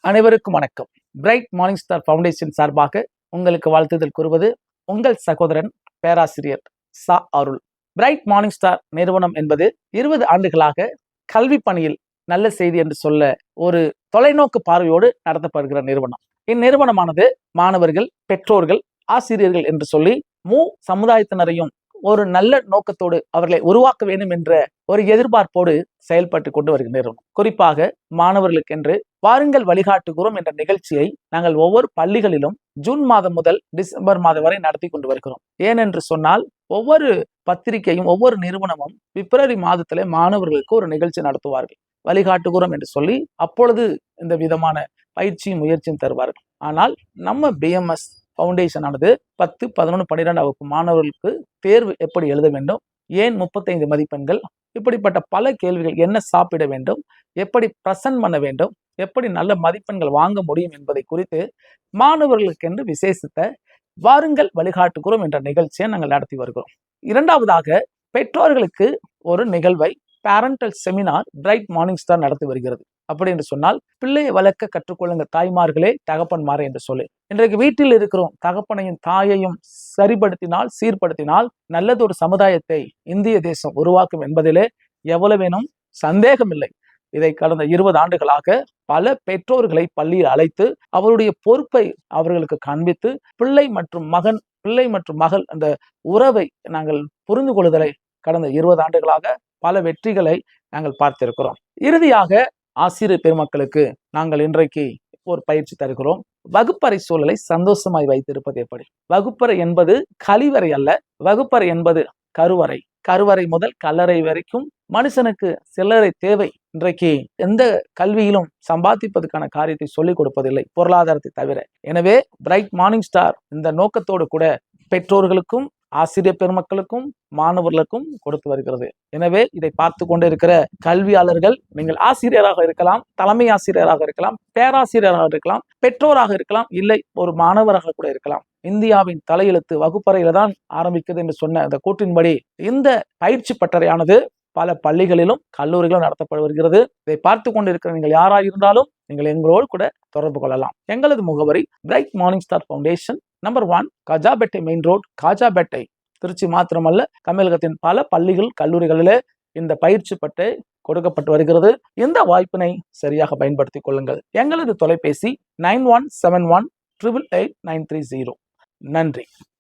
அனைவருக்கும் வணக்கம். Bright Morning Star foundation சார்பாக உங்களுக்கு வாழ்த்துதல் கூறுவது உங்கள் சகோதரன் பேராசிரியர் சா அருள். பிரைட் மார்னிங் ஸ்டார் நிறுவனம் என்பது 20 ஆண்டுகளாக கல்வி பணியில் நல்ல செய்தி என்று சொல்ல ஒரு தொலைநோக்கு பார்வையோடு நடத்தப்படுகிற நிறுவனம். இந்நிறுவனமானது மாணவர்கள், பெற்றோர்கள், ஆசிரியர்கள் என்று சொல்லி சமுதாயத்தினரையும் ஒரு நல்ல நோக்கத்தோடு அவர்களை உருவாக்க வேண்டும் என்ற ஒரு எதிர்பார்ப்போடு செயல்பட்டு கொண்டு வருகிற நிறுவனம். குறிப்பாக மாணவர்களுக்கென்று வாருங்கள் வழிகாட்டுகிறோம் என்ற நிகழ்ச்சியை நாங்கள் ஒவ்வொரு பள்ளிகளிலும் ஜூன் மாதம் முதல் டிசம்பர் மாதம் வரை நடத்தி கொண்டு வருகிறோம். ஏனென்று சொன்னால் ஒவ்வொரு பத்திரிகையும் ஒவ்வொரு நிறுவனமும் பிப்ரவரி மாதத்திலே மாணவர்களுக்கு ஒரு நிகழ்ச்சி நடத்துவார்கள். வழிகாட்டுகிறோம் என்று சொல்லி அப்பொழுது இந்த விதமான பயிற்சியும் முயற்சியும் தருவார்கள். ஆனால் நம்ம பிஎம்எஸ் ஃபவுண்டேஷன் ஆனது 10, 11, 12 வகுப்பு மாணவர்களுக்கு தேர்வு எப்படி எழுத வேண்டும், ஏன் 35 மதிப்பெண்கள், இப்படிப்பட்ட பல கேள்விகள், என்ன சாப்பிட வேண்டும், எப்படி பிரசன்ட் பண்ண வேண்டும், எப்படி நல்ல மதிப்பெண்கள் வாங்க முடியும் என்பதை குறித்து மாணவர்களுக்கென்று விசேஷித்த வாருங்கள் வழிகாட்டுகிறோம் என்ற நிகழ்ச்சியை நாங்கள் நடத்தி வருகிறோம். இரண்டாவதாக பெற்றோர்களுக்கு ஒரு நிகழ்வை பேரண்டல் செமினார் பிரைட் மார்னிங் ஸ்டார் நடத்தி வருகிறது. அப்படி என்று சொன்னால் பிள்ளையை வளர்க்க கற்றுக்கொள்ளுங்க தாய்மார்களே தகப்பன்மாரே என்று சொல்லி இன்றைக்கு வீட்டில் இருக்கிறோம் தகப்பனையும் தாயையும் சரிப்படுத்தினால் சீர்படுத்தினால் நல்லதொரு சமுதாயத்தை இந்திய தேசம் உருவாக்கும் என்பதிலே எவ்வளவேனும் சந்தேகம் இல்லை. இதை கடந்த 20 ஆண்டுகளாக பல பெற்றோர்களை பள்ளியில் அழைத்து அவருடைய பொறுப்பை அவர்களுக்கு காண்பித்து பிள்ளை மற்றும் மகள் அந்த உறவை நாங்கள் புரிந்து கொள்ளுதலை கடந்த 20 ஆண்டுகளாக பல வெற்றிகளை நாங்கள் பார்த்திருக்கிறோம். இறுதியாக ஆசிரியர் பெருமக்களுக்கு நாங்கள் இன்றைக்கு ஒரு பயிற்சி தருகிறோம். வகுப்பறை சூழலை சந்தோஷமாய் வைத்திருப்பது எப்படி? வகுப்பறை என்பது கழிவறை அல்ல, வகுப்பறை என்பது கருவறை. கருவறை முதல் கல்லறை வரைக்கும் மனுஷனுக்கு சிலரை தேவை. இன்றைக்கு எந்த கல்வியிலும் சம்பாதிப்பதற்கான காரியத்தை சொல்லிக் கொடுப்பதில்லை, பொருளாதாரத்தை தவிர. எனவே பிரைட் மார்னிங் ஸ்டார் இந்த நோக்கத்தோடு கூட பெற்றோர்களுக்கும் ஆசிரியர் பெருமக்களுக்கும் மாணவர்களுக்கும் கொடுத்து வருகிறது. எனவே இதை பார்த்து கொண்டு இருக்கிற கல்வியாளர்கள், நீங்கள் ஆசிரியராக இருக்கலாம், தலைமை ஆசிரியராக இருக்கலாம், பேராசிரியராக இருக்கலாம், பெற்றோராக இருக்கலாம், இல்லை ஒரு மாணவராக கூட இருக்கலாம். இந்தியாவின் தலையெழுத்து வகுப்பறையில தான் ஆரம்பிக்குது என்று சொன்ன அந்த கூற்றின்படி இந்த பயிற்சி பட்டறையானது பல பள்ளிகளிலும் கல்லூரிகளும் நடத்தப்பட்டு வருகிறது. இதை பார்த்து கொண்டு இருக்கிற நீங்கள் யாராக இருந்தாலும் நீங்கள் எங்களோடு கூட தொடர்பு கொள்ளலாம். எங்களது முகவரி Bright Morning Star Foundation, number 1, Kajapettai main road, Kajapettai, Tiruchi மாத்திரமல்ல தமிழகத்தின் பல பள்ளிகள் கல்லூரிகளிலே இந்த பயிற்சி பட்டை கொடுக்கப்பட்டு வருகிறது. இந்த வாய்ப்பினை சரியாக பயன்படுத்திக் கொள்ளுங்கள். எங்களது தொலைபேசி 9171888930. நன்றி.